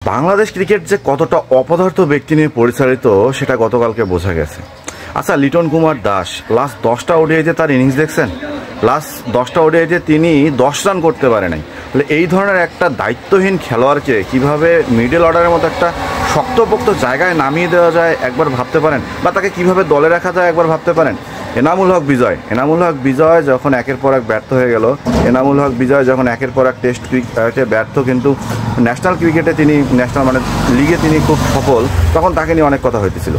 Bangladesh cricket যে কতটা অপদার্থ ব্যক্তি নিয়ে পরিচালিত সেটা গতকালকে বোঝা গেছে। আচ্ছা, লিটন কুমার দাস লাস্ট 10টা ওডিআইতে তার ইনিংস দেখছেন? লাস্ট 10টা ওডিআইতে তিনি 10 রান করতে পারে নাই। তাহলে এই ধরনের একটা দায়িত্বহীন খেলোয়াড়কে কিভাবে মিডল অর্ডারের মতো একটা শক্তপোক্ত জায়গায় নামিয়ে দেওয়া যায় একবার ভাবতে পারেন, বা তাকে কিভাবে দলে রাখা যায় একবার ভাবতে পারেন। এনামুল হক বিজয় যখন একের পর এক ব্যর্থ হয়ে গেল, এনামুল হক বিজয় যখন একের পর এক টেস্ট ক্রিকেটে ব্যর্থ, কিন্তু ন্যাশনাল ক্রিকেটে তিনি লিগে তিনি খুব সফল, তখন তাকে নিয়ে অনেক কথা হইতেছিল।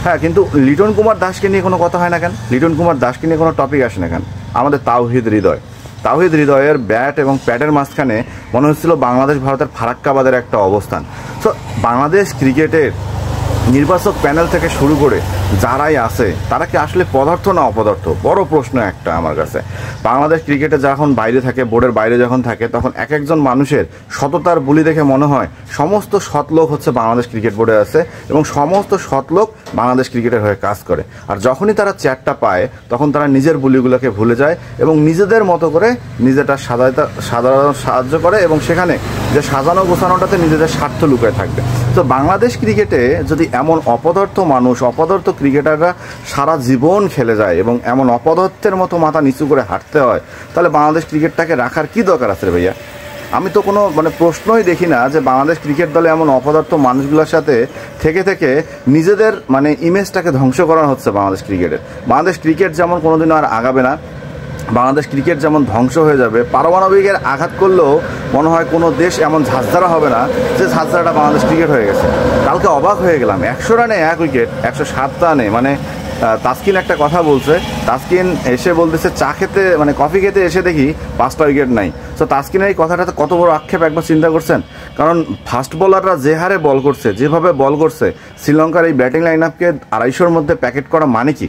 হ্যাঁ, কিন্তু লিটন কুমার দাসকে নিয়ে কোনো কথা হয় না কেন? লিটন কুমার দাসকে নিয়ে কোনো টপিক আসে না কেন? আমাদের তাওহিদ হৃদয়ের ব্যাট এবং প্যাডের মাঝখানে মনে হচ্ছিল বাংলাদেশ ভারতের ফারাক্কাবাদের একটা অবস্থান। সো বাংলাদেশ ক্রিকেটের নির্বাচক প্যানেল থেকে শুরু করে যারাই আছে তারা কি আসলে পদার্থ না অপদার্থ? বড় প্রশ্ন একটা আমার কাছে। বাংলাদেশ ক্রিকেটে যখন বাইরে থাকে, বোর্ডের বাইরে যখন থাকে, তখন এক একজন মানুষের সততার বুলি দেখে মনে হয় সমস্ত সৎ লোক হচ্ছে বাংলাদেশ ক্রিকেট বোর্ডে আছে এবং সমস্ত সৎ লোক বাংলাদেশ ক্রিকেটের হয়ে কাজ করে। আর যখনই তারা চেয়ারটা পায় তখন তারা নিজের বুলিগুলোকে ভুলে যায় এবং নিজেদের মতো করে নিজেটা সাধারণ সাহায্য করে এবং সেখানে যে সাজানো গোছানোটাতে নিজেদের স্বার্থ লুকায় থাকবে। তো বাংলাদেশ ক্রিকেটে যদি এমন অপদার্থ মানুষ, অপদার্থ ক্রিকেটাররা সারা জীবন খেলে যায় এবং এমন অপদার্থের মতো মাথা নিচু করে হাঁটতে হয়, তাহলে বাংলাদেশ ক্রিকেটটাকে রাখার কি দরকার আছে রে ভাইয়া? আমি তো কোনো প্রশ্নই দেখি না যে বাংলাদেশ ক্রিকেট দলে এমন অপদার্থ মানুষগুলোর সাথে থেকে নিজেদের ইমেজটাকে ধ্বংস করানো হচ্ছে বাংলাদেশ ক্রিকেটের। বাংলাদেশ ক্রিকেট যেমন কোনোদিনও আর আগাবে না, বাংলাদেশ ক্রিকেট যেমন ধ্বংস হয়ে যাবে, পারমাণবিকের আঘাত করলেও মনে হয় কোনো দেশ এমন ঝাঁঝরা হবে না যে ঝাঁঝরাটা বাংলাদেশ ক্রিকেট হয়ে গেছে। কালকে অবাক হয়ে গেলাম, 100 রানে 1 উইকেট, 107 রানে তাসকিন একটা কথা বলছে। তাসকিন এসে বলতেছে চা খেতে কফি খেতে এসে দেখি 5টা উইকেট নাই। তো তাসকিনের এই কথাটাতে কত বড় আক্ষেপ একবার চিন্তা করছেন? কারণ ফাস্ট বোলাররা যে হারে বল করছে, যেভাবে বল করছে, শ্রীলঙ্কার এই ব্যাটিং লাইন আপকে 250-র মধ্যে প্যাকেট করা মানে কি?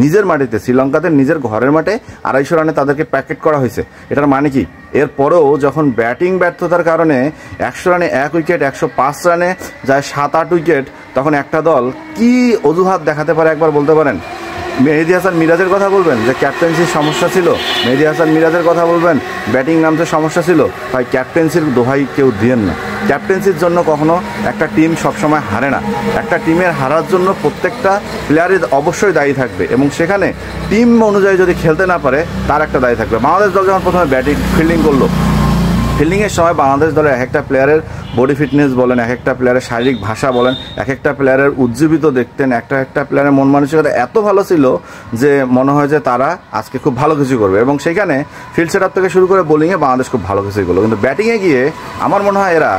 নিজের মাটিতে, শ্রীলঙ্কাতে নিজের ঘরের মাঠে 250 রানে তাদেরকে প্যাকেট করা হয়েছে, এটার মানে কি? এরপরেও যখন ব্যাটিং ব্যর্থতার কারণে 100 রানে 1 উইকেট, 105 রানে যায় 7-8 উইকেট, তখন একটা দল কি অজুহাত দেখাতে পারে একবার বলতে পারেন? মেহেদী হাসান মিরাজের কথা বলবেন যে ক্যাপ্টেন্সির সমস্যা ছিল, মেহেদী হাসান মিরাজের কথা বলবেন ব্যাটিং নামতে সমস্যা ছিল। ভাই, ক্যাপ্টেন্সির দোহাই কেউ দিয়েন না। ক্যাপ্টেন্সির জন্য কখনো একটা টিম সবসময় হারে না। একটা টিমের হারার জন্য প্রত্যেকটা প্লেয়ারের অবশ্যই দায়ী থাকবে এবং সেখানে টিম অনুযায়ী যদি খেলতে না পারে তার একটা দায়ী থাকবে। বাংলাদেশ দল যখন প্রথমে ফিল্ডিং করলো, ফিল্ডিংয়ের সময় বাংলাদেশ দলের এক একটা প্লেয়ারের বডি ফিটনেস বলেন, এক একটা প্লেয়ারের শারীরিক ভাষা বলেন, এক একটা প্লেয়ারের উজ্জীবিত দেখতেন, একটা প্লেয়ারের মন মানসিকতা এত ভালো ছিল যে মনে হয় যে তারা আজকে খুব ভালো কিছু করবে এবং সেখানে ফিল্ড সেট আপ থেকে শুরু করে বোলিংয়ে বাংলাদেশ খুব ভালো কিছুই করলো। কিন্তু ব্যাটিংয়ে গিয়ে আমার মনে হয় এরা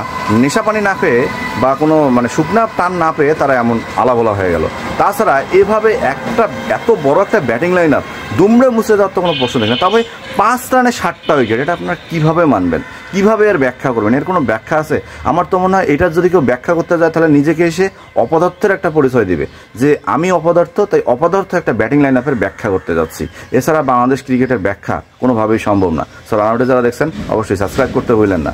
নেশা পানি না পেয়ে বা কোনো শুকনা টান না পেয়ে তারা এমন আলাভোলা হয়ে গেল। তাছাড়া এভাবে এত বড় একটা ব্যাটিং লাইন আপ দুমড়ে মুছে যাওয়ার তো কোনো প্রশ্ন দেখি না। তবে 5 রানে 7টা উইকেট, এটা আপনারা কীভাবে মানবেন? কীভাবে এর ব্যাখ্যা করবেন? এর কোনো ব্যাখ্যা আছে? আমার তো মনে হয় এটার যদি কেউ ব্যাখ্যা করতে যায় তাহলে নিজেকে এসে অপদার্থের একটা পরিচয় দিবে যে আমি অপদার্থ, তাই অপদার্থ একটা ব্যাটিং লাইন আপের ব্যাখ্যা করতে যাচ্ছি। এছাড়া বাংলাদেশ ক্রিকেটের ব্যাখ্যা কোনোভাবেই সম্ভব না। সো রানাউটে যারা দেখছেন অবশ্যই সাবস্ক্রাইব করতে ভুলেন না।